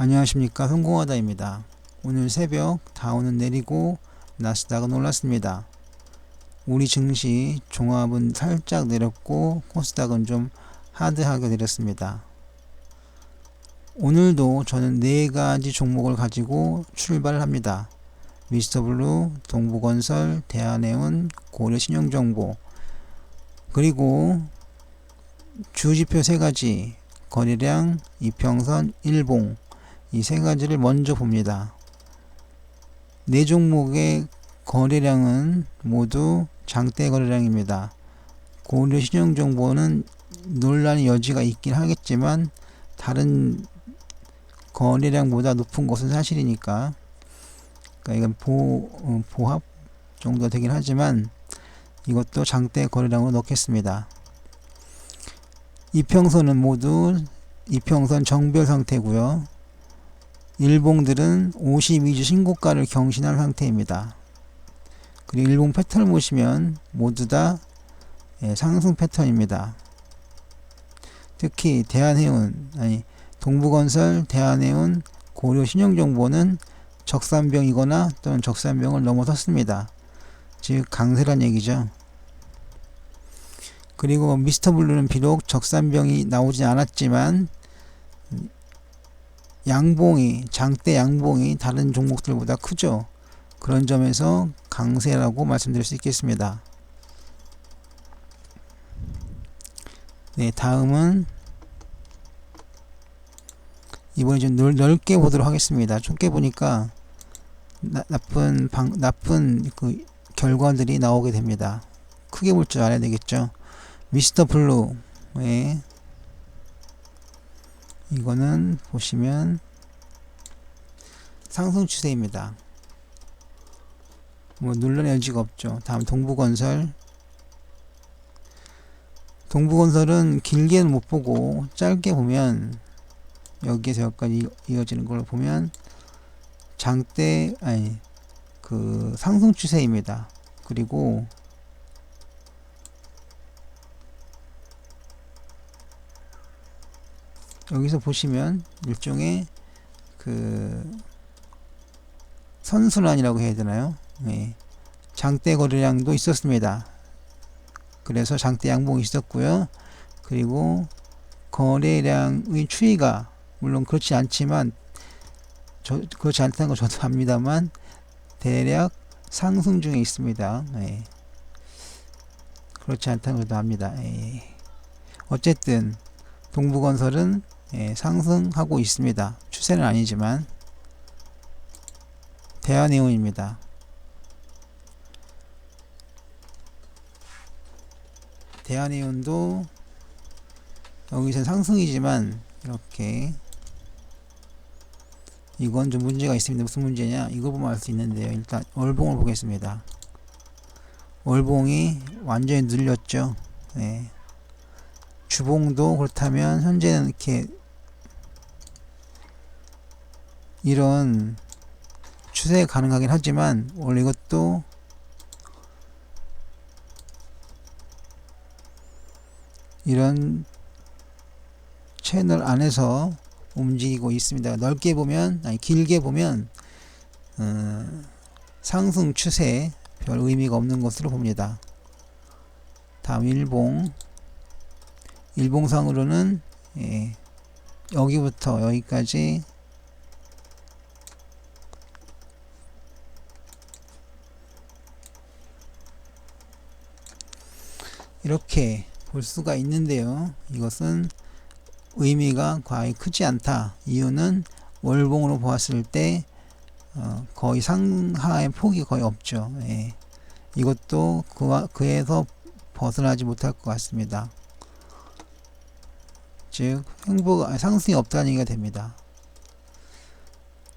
안녕하십니까, 성공하다입니다. 오늘 새벽 다우는 내리고 나스닥은 올랐습니다. 우리 증시 종합은 살짝 내렸고 코스닥은 좀 하드하게 내렸습니다. 오늘도 저는 4가지 종목을 가지고 출발을 합니다. 미스터블루, 동부건설, 대한해운, 고려신용정보, 그리고 주지표 3가지, 거래량, 이평선, 일봉, 이 3가지를 먼저 봅니다. 4종목의 거래량은 모두 장대 거래량입니다. 고려신용정보는 논란의 여지가 있긴 하겠지만 다른 거래량보다 높은 것은 사실이니까, 그러니까 이건 보합 정도가 되긴 하지만 이것도 장대 거래량으로 넣겠습니다. 이평선은 모두 이평선 정별 상태고요. 일봉들은 52주 신고가를 경신할 상태입니다. 그리고 일봉 패턴을 보시면 모두 다 상승 패턴입니다. 특히 동부건설, 대한해운, 고려신용정보는 적산병이거나 또는 적산병을 넘어섰습니다. 즉 강세란 얘기죠. 그리고 미스터블루는 비록 적산병이 나오지 않았지만 장대 양봉이 다른 종목들보다 크죠. 그런 점에서 강세라고 말씀드릴 수 있겠습니다. 네, 다음은 이번에 좀 넓게 보도록 하겠습니다. 좁게 보니까 나쁜 그 결과들이 나오게 됩니다. 크게 볼 줄 알아야 되겠죠. 미스터블루의 이거는 보시면 상승 추세입니다. 논란의 여지가 없죠. 다음 동부건설은 길게는 못 보고 짧게 보면 여기에서 여기까지 이어지는 걸 보면 상승 추세입니다. 그리고 여기서 보시면 일종의 선순환이라고 해야 되나요? 네. 장대 거래량도 있었습니다. 그래서 장대 양봉이 있었고요. 그리고 거래량의 추이가 물론 그렇지 않지만 그렇지 않다는 거 저도 압니다만 대략 상승 중에 있습니다. 네. 그렇지 않다는 것도 압니다. 어쨌든 동부건설은 상승하고 있습니다. 추세는 아니지만. 대한해운입니다. 대한해운도 여기서 상승이지만 이렇게 이건 좀 문제가 있습니다. 무슨 문제냐? 이거 보면 알 수 있는데요. 일단 월봉을 보겠습니다. 월봉이 완전히 늘렸죠. 네. 주봉도 그렇다면 현재는 이렇게 이런 추세가 가능하긴 하지만 원래 이것도 이런 채널 안에서 움직이고 있습니다. 넓게 보면 길게 보면 상승 추세 별 의미가 없는 것으로 봅니다. 다음 일봉상으로는 여기부터 여기까지 이렇게 볼 수가 있는데요. 이것은 의미가 거의 크지 않다. 이유는 월봉으로 보았을 때 거의 상하의 폭이 거의 없죠. 이것도 그에서 벗어나지 못할 것 같습니다. 즉 상승이 없다는 얘기가 됩니다.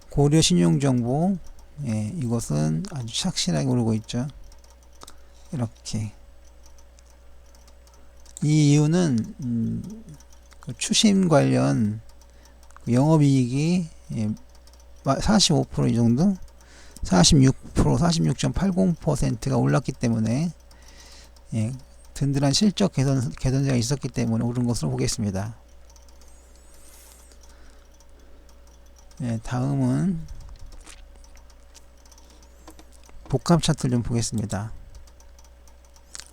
고려신용정보 이것은 아주 착실하게 오르고 있죠. 이렇게 이 이유는 추심 관련 영업이익이 45% 이 정도 46% 46.80%가 올랐기 때문에 든든한 실적 개선세가 있었기 때문에 오른 것으로 보겠습니다. 네, 다음은 복합 차트를 좀 보겠습니다.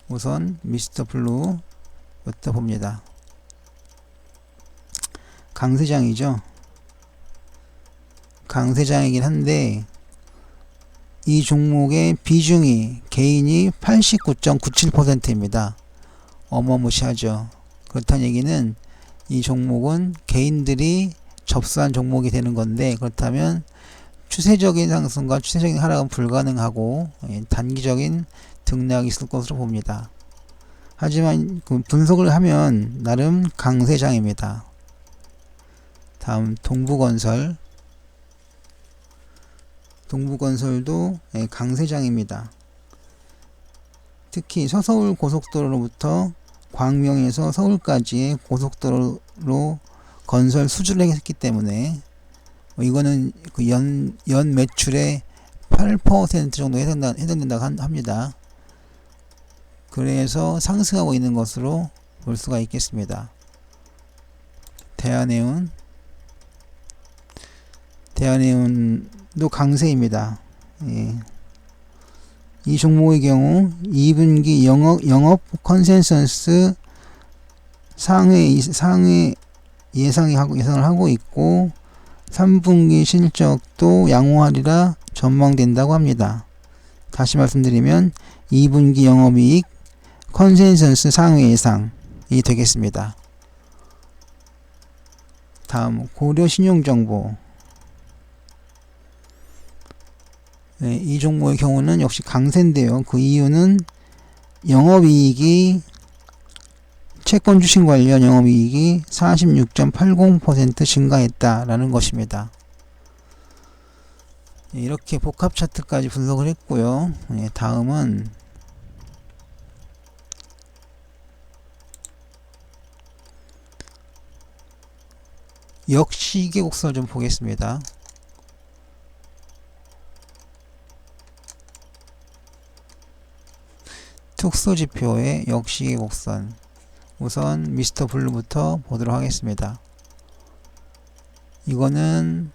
우선 미스터 블루부터 봅니다. 강세장이죠. 강세장이긴 한데 이 종목의 비중이 개인이 89.97%입니다. 어마무시하죠. 그렇다는 얘기는 이 종목은 개인들이 접수한 종목이 되는 건데, 그렇다면 추세적인 상승과 추세적인 하락은 불가능하고 단기적인 등락이 있을 것으로 봅니다. 하지만 그 분석을 하면 나름 강세장입니다. 다음 동부건설. 동부건설도 강세장입니다. 특히 서서울 고속도로로부터 광명에서 서울까지의 고속도로로 건설 수주를 했기 때문에 이거는 그 연 매출의 8% 정도 해당된다고 합니다. 그래서 상승하고 있는 것으로 볼 수가 있겠습니다. 대한해운도 강세입니다. 예. 이 종목의 경우 2분기 영업 컨센서스 상회 예상을 하고 있고 3분기 실적도 양호하리라 전망된다고 합니다. 다시 말씀드리면 2분기 영업이익 컨센서스 상회 예상이 되겠습니다. 다음 고려신용정보. 네, 이 종목의 경우는 역시 강세인데요. 그 이유는 영업이익이 채권 주식 관련 영업이익이 46.80% 증가했다라는 것입니다. 이렇게 복합 차트까지 분석을 했고요. 다음은 역시계 곡선을 좀 보겠습니다. 특수지표의 역시계 곡선. 우선 미스터 블루부터 보도록 하겠습니다. 이거는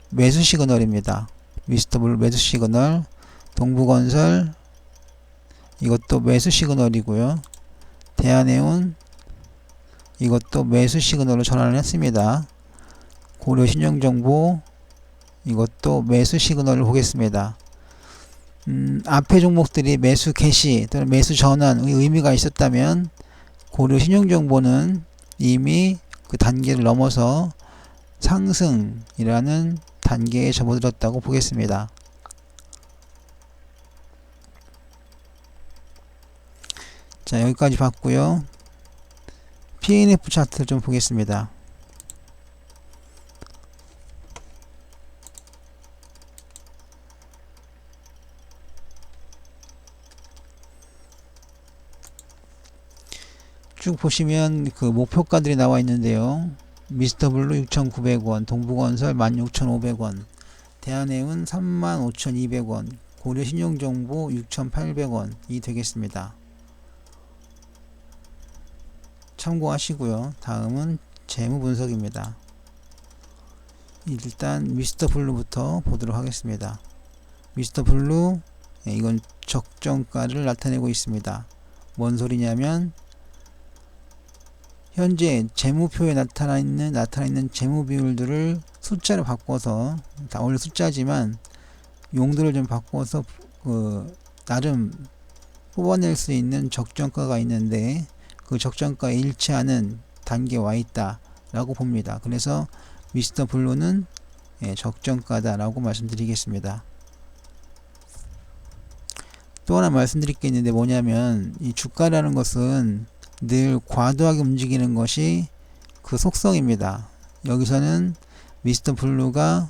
매수 시그널입니다. 미스터 블루 매수 시그널. 동부건설 이것도 매수 시그널이고요. 대한해운 이것도 매수 시그널로 전환을 했습니다. 고려신용정보 이것도 매수 시그널을 보겠습니다. 앞의 종목들이 매수 개시 또는 매수 전환의 의미가 있었다면 고려신용정보는 이미 그 단계를 넘어서 상승이라는 단계에 접어들었다고 보겠습니다. 자, 여기까지 봤고요. P&F 차트를 좀 보겠습니다. 쭉 보시면 그 목표가들이 나와 있는데요. 미스터 블루 6,900원, 동부건설 16,500원, 대한해운 35,200원, 고려신용정보 6,800원이 되겠습니다. 참고하시고요. 다음은 재무 분석입니다. 일단 미스터 블루부터 보도록 하겠습니다. 미스터 블루, 이건 적정가를 나타내고 있습니다. 뭔 소리냐면 현재 재무표에 나타나 있는 재무 비율들을 숫자로 바꿔서, 다 원래 숫자지만 용도를 좀 바꿔서 나름 뽑아낼 수 있는 적정가가 있는데 그 적정가에 일치하는 단계에 와 있다 라고 봅니다. 그래서 미스터 블루는 적정가다 라고 말씀드리겠습니다. 또 하나 말씀드릴 게 있는데 뭐냐면 이 주가라는 것은 늘 과도하게 움직이는 것이 그 속성입니다. 여기서는 미스터 블루가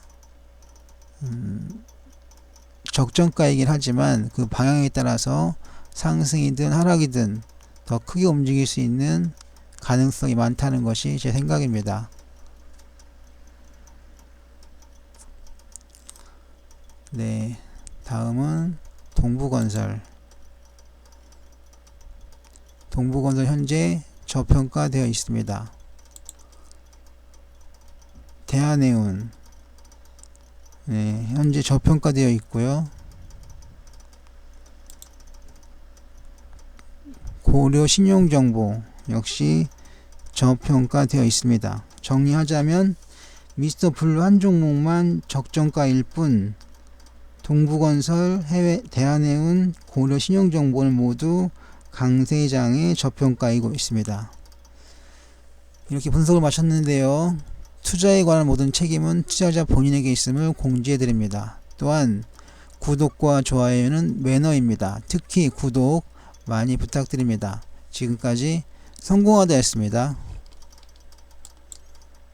적정가이긴 하지만 그 방향에 따라서 상승이든 하락이든 더 크게 움직일 수 있는 가능성이 많다는 것이 제 생각입니다. 네, 다음은 동부건설. 동부건설 현재 저평가되어 있습니다. 대한해운 네, 현재 저평가되어 있고요. 고려 신용정보 역시 저평가되어 있습니다. 정리하자면 미스터 블루 한 종목만 적정가일 뿐 동부건설, 대한해운, 고려 신용정보는 모두 강세장의 저평가이고 있습니다. 이렇게 분석을 마쳤는데요. 투자에 관한 모든 책임은 투자자 본인에게 있음을 공지해드립니다. 또한 구독과 좋아요는 매너입니다. 특히 구독 많이 부탁드립니다. 지금까지 성공하다였습니다.